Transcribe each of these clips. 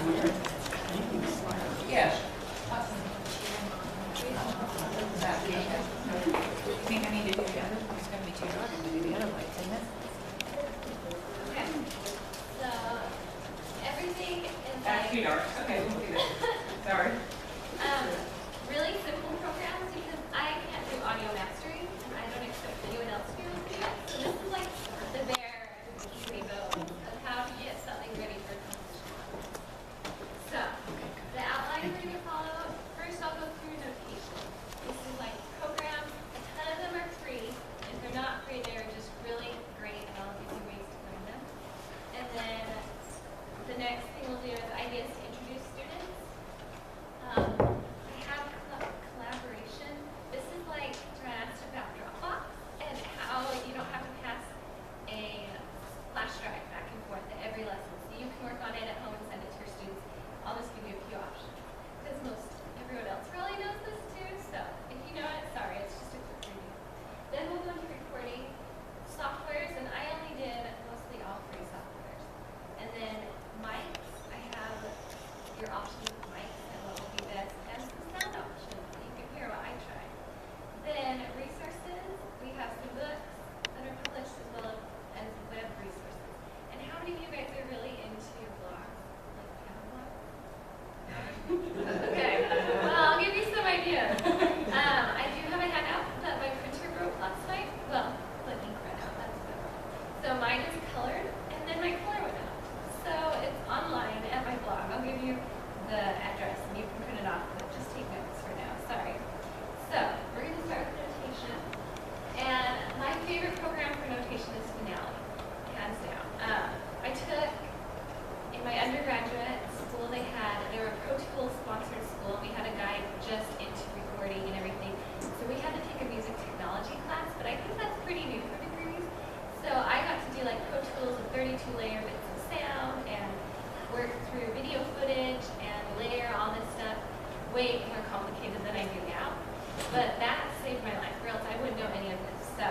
Yeah. I think I need to do the other, it's gonna be too dark to do the other lights, isn't it? Okay. So everything is That's too like dark, okay, we'll do that. Sorry. really simple programs because I can't do audio mastering and I don't expect anyone else to be able to do it. So this is like the bare rainbow of how to get something ready for competition. So the outline we're going to follow, first I'll go through notation. This is like programs, a ton of them are free. If they're not free, they're just really great and I'll give you ways to learn them. And then the next thing we'll do is ideas to introduce students. I have collaboration. This is like dressed about Dropbox and how you don't have to pass a flash drive back and forth at every lesson. So you can work on it at home and send it to your students. I'll just give you a few options because everyone else probably knows this too. So if you know it, sorry, it's just a quick review. Then we'll go into recording softwares, and I only did mostly all free softwares. And then mics, I have your options with mics and what will be best, and some sound options that you can hear what I tried. Then resources, we have some books that are published as well as web resources. And how many of you guys are really into blogs? Like piano blogs? Okay, well, I'll give you some ideas. I do have a handout that my printer wrote last night. Well, let me print out, that's good. So mine is colored, and then my color went out. So it's online at my blog. I'll give you the address, and you can print it off, but just take notes for now, sorry. So we're going to start with notation. And my favorite program for notation is Finale, hands down. I took, in my undergraduate school, they were a Pro Tools sponsored school. We had a guide just into recording and everything. So we had to take a music technology class, but I think that's pretty new for degrees. So I got to do like Pro Tools with 32-layer bits of sound and work through video footage and layer all this stuff way more complicated than I do now. But that saved my life, or else I wouldn't know any of this. So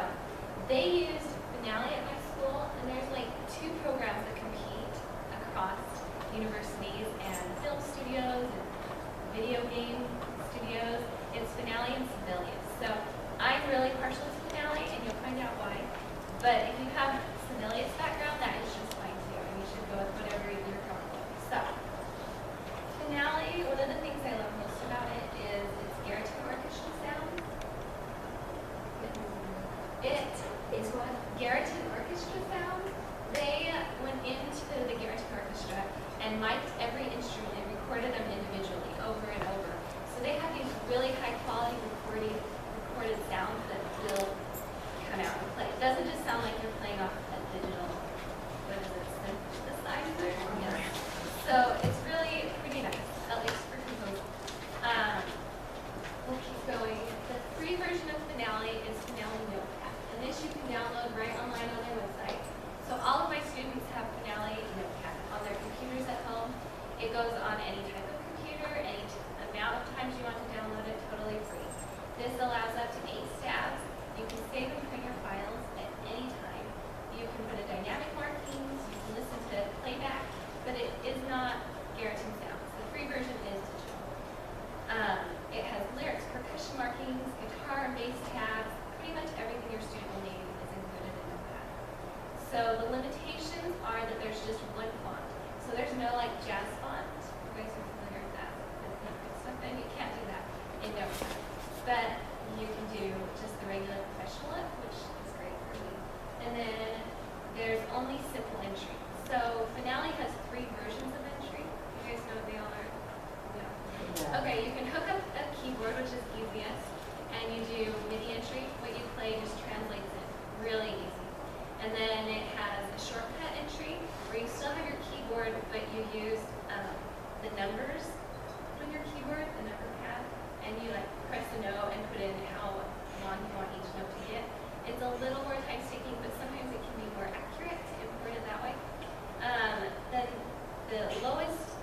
they used Finale at my school, and there's like 2 programs that compete across universities and film studios and video game studios. It's Finale and Sibelius. So I'm really partial to Finale, and you'll find out why. But if you have Sibelius background, that is just fine too, and you should go with whatever you're comfortable with. So Finale, one of the things I love most about it is its Garriton orchestra sound. It's what? Garriton orchestra sound. They went into the Garriton orchestra and mic'd every instrument and recorded them individually over and over. So they have these really high quality recorded sounds that will come out and play. It doesn't just sound like you're playing off a digital, what is it, synthesizer? Yes. So it's really pretty nice, at least for composing. We'll keep going. The free version of Finale is Finale Notepad. And this you can download right online on their website. So all of my students have Finale Notepad on their computers at home. It goes on any type of computer, any amount of times you want to download it, totally free. This allows up to 8 stabs. You can save and print your files at any time. You can put a dynamic markings, you can listen to playback, but it is not Garriton sounds. The free version is digital. It has lyrics, percussion markings, guitar and bass tabs. Pretty much everything your student will need is included in Notepad. So the limitations are that there's just one font. So there's no like jazz font. You guys are familiar with that. That's not good stuff. And you can't do that in Notepad. But you can do just the regular professional look, which is great for me. And then there's only simple entry. So Finale has 3 versions of entry. You guys know what they all are? No. Okay, you can hook up a keyboard, which is easiest, and you do MIDI entry. What you play just translates it. Really easy. And then it has a shortcut entry where you still have your keyboard, but you use the numbers on your keyboard, the number pad, and you like press a note and put in how long you want each note to get. It's a little more time-taking, but sometimes it can be more accurate to import it that way. Then the lowest,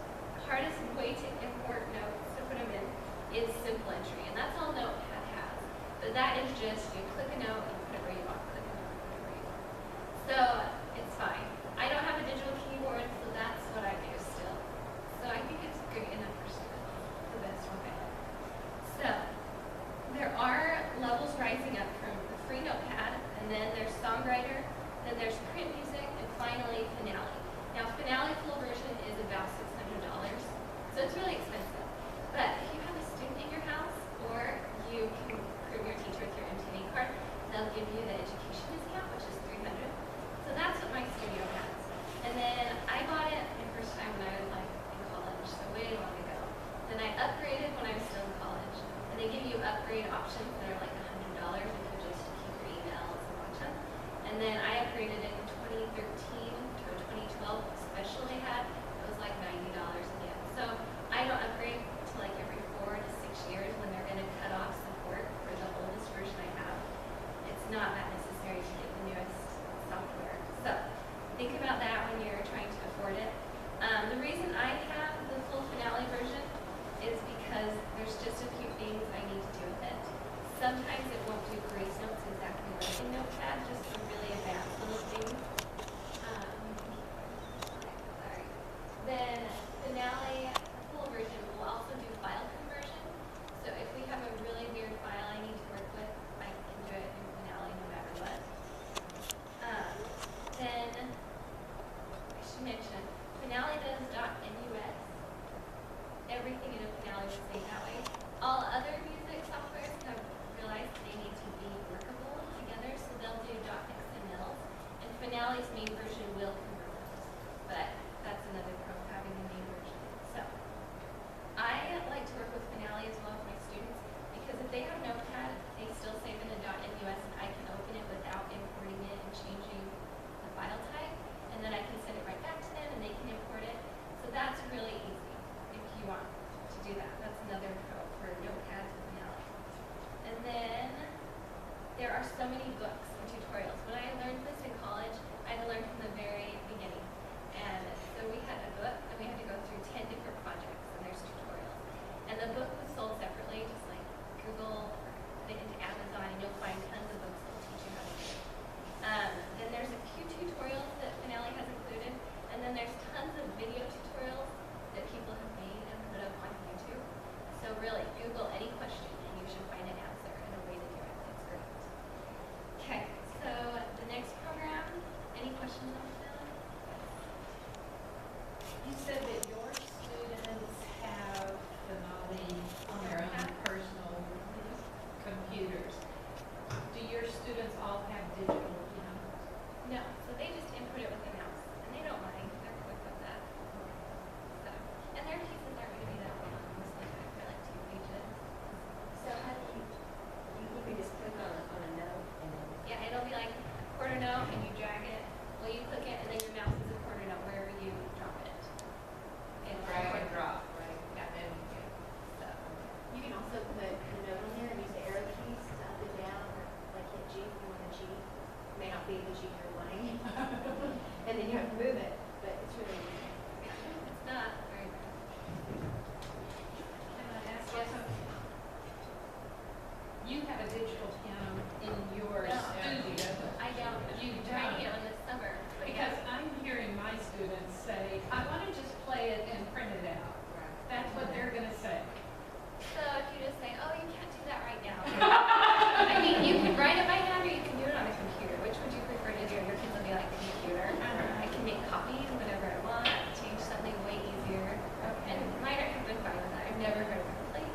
hardest way to import notes, to put them in, is simple entry, and that's all Notepad has. But that is just, you click a note and put it where you want, click a note and put it where you want. So it's fine. I don't have a digital keyboard, so that's what I do still. So I reason I have the full finale version is because there's just a few things I need to do with it. Sometimes it won't do grace notes exactly right in Notepad, just some really advanced little things. Sorry. Then finale, the full version, will also do file conversion. So if we have a really weird file I need to work with, I can do it in finale no matter what. Then I should mention, finale does .NUS. Everything in a finale is saved that way. All other music softwares have realized they need to be workable together, so they'll do .xmls, and finale's main version will convert those. But that's another pro, having the main version. So I like to work with finale as well with my students, because if they have Notepad, they still save in the .NUS, and I can open it without importing it and changing the file type, and then I can send it right back to them, and they can import it. So that's really easy if you want to do that. That's another pro for Notepad to finale. And then there are so many books and tutorials. When I learned this in college, I had to learn from the very beginning. And so we had a book, and we had to go through 10 different projects, and there's tutorials. And the book was sold separately, just like Google, put it into Amazon, and you'll find tons of books that will teach you how to do it. Then there's a few tutorials that Finale has included, and then there's tons of video tutorials that people have made and put up on YouTube. So really, Google any question, and you should find an answer and a way to do it. It's great. Okay, so the next program, any questions on Finale? You said that your students have Finale on their own personal computers. Do your students all have digital pianos? No, so they just input it with a mouse, and they don't mind. They're quick with that. So, and their pieces aren't going to be that long. Most of the time, they're like 2 pages. So how do you can just click on a note and then. Yeah, it'll be like a quarter note, and you drag it. Well, you click it, and then your mouse is a quarter note wherever you drop it. Drag and drop, right? Yeah. And So, You can also put the note on there and use the arrow keys to up and down, or like hit G if you want a G. It may not be the G you're wanting. And then you have to move it, but it's really easy. yeah, it's not very bad. can I ask you something? You have a digital piano in your No. studio. I don't. You I'm trying to don't. get one this summer. But Because yeah. I'm hearing my students say, I want to just play it and print it out. That's what they're going to say. So if you just say, oh, you can't do that right now. I mean, you can write it by hand or you can do it on a computer. Which would you prefer to do? Your kids will be like, computer. I can make copies whenever I want, change something way easier. And mine have been fine with that. I've never heard of a complaint.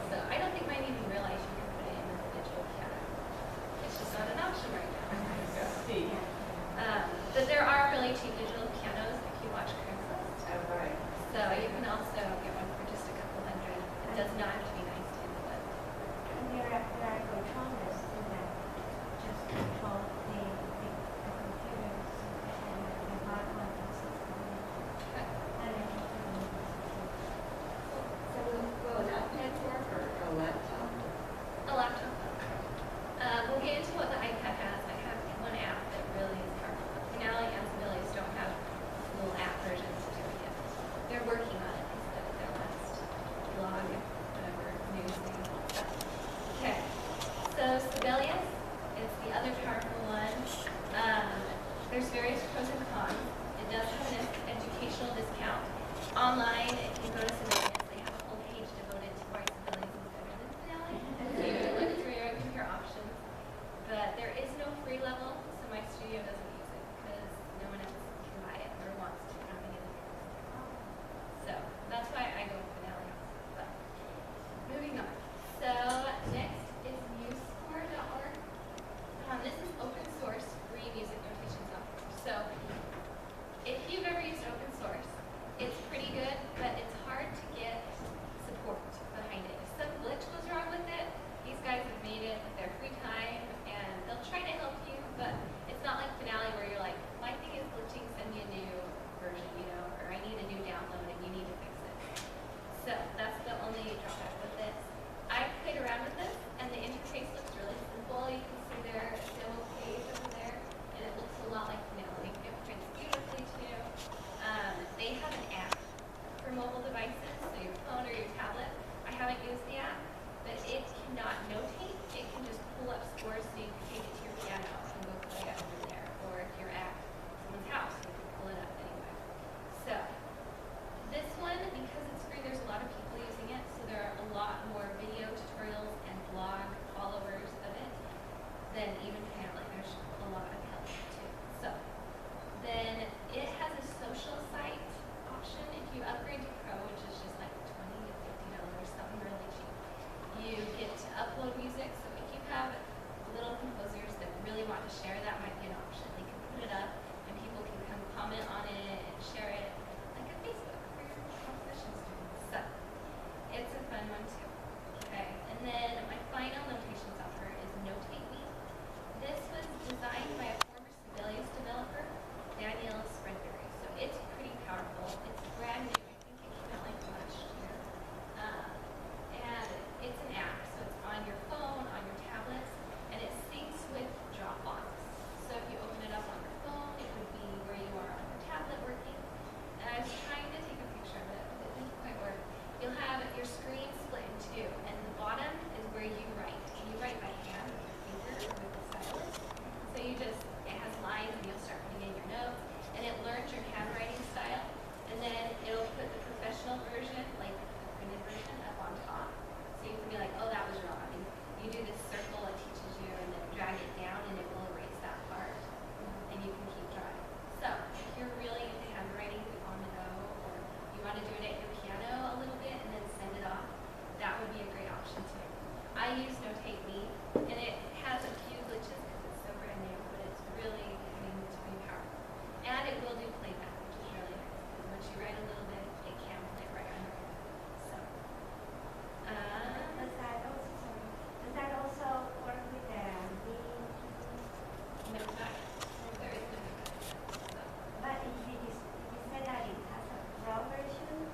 So I don't think mine even realize you can put it in with a digital piano. It's just not an option right now. See. But there are really cheap digital pianos if you watch Craigslist. Oh, right. So you can also get one for just a couple $100. It does not have to be nice to but And there are controllers that just control the computers and the hardware system. And everything. So will an iPad work or a laptop? a laptop. We'll get into what the iPad has. I have one app that really is powerful. Finale and Sibelius don't have little app versions to do it yet. They're working on it. It's their last blog, whatever, news thing. Okay. So Sibelius is the other powerful one. There's various pros and cons. It does have an educational discount. Online, if you go to Sibelius, they have a whole page devoted to why Sibelius is better than Finale. So you can look through and compare options. But there is no free level, so my studio doesn't use it because no one else can buy it or wants to have it in. So that's why I go with Finale. But moving on. So next is musescore.org. This is open source free music notation software. So if you've ever used open source, it's pretty good, but want to do it at your piano a little bit and then send it off, that would be a great option too. I use Notate Me, and it has a few glitches because it's so brand new, but it's really getting to be powerful. And it will do playback, which is really nice, because once you write a little bit, it can play right under it. So, Does that also work with the meeting? no, not yet. There is no. So, But if you said that it has a pro version,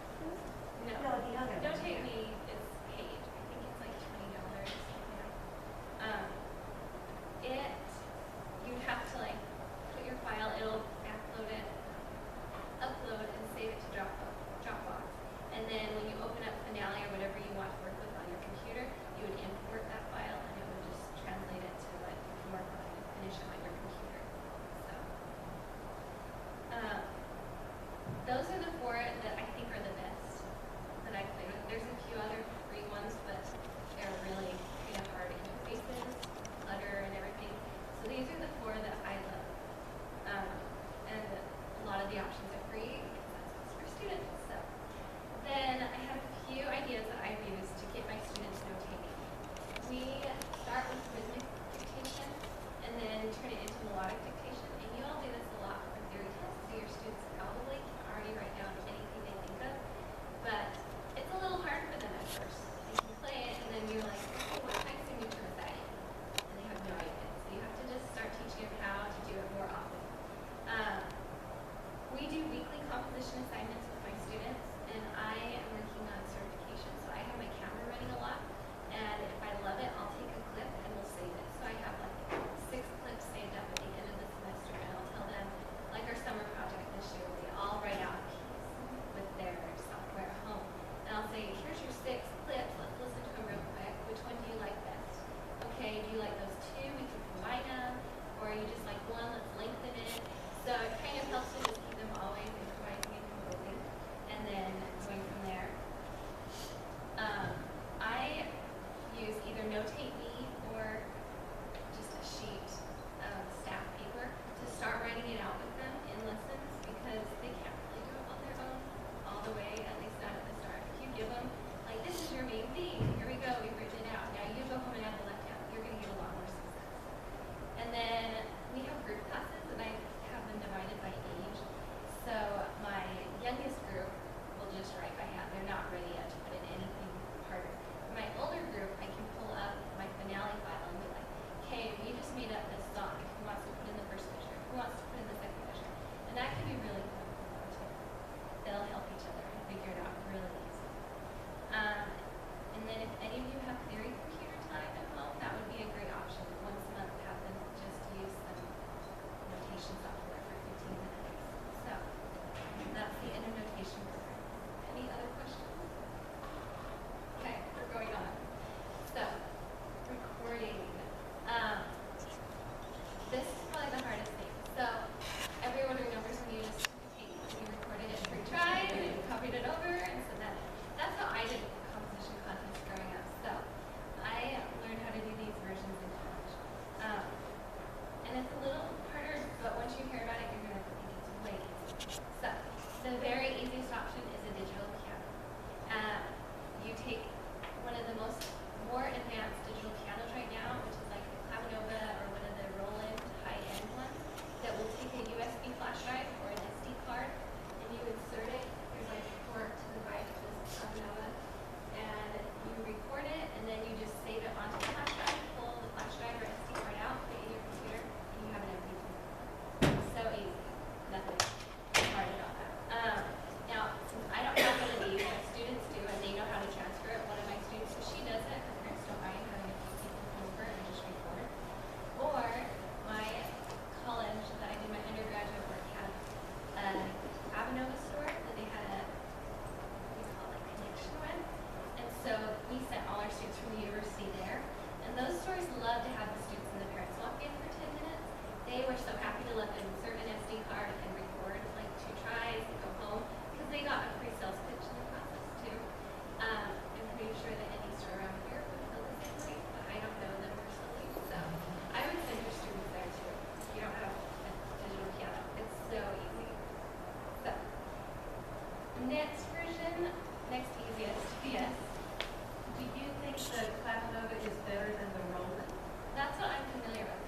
second next easiest, yes. Do you think the Clavinova is better than the Roman? That's what I'm familiar with.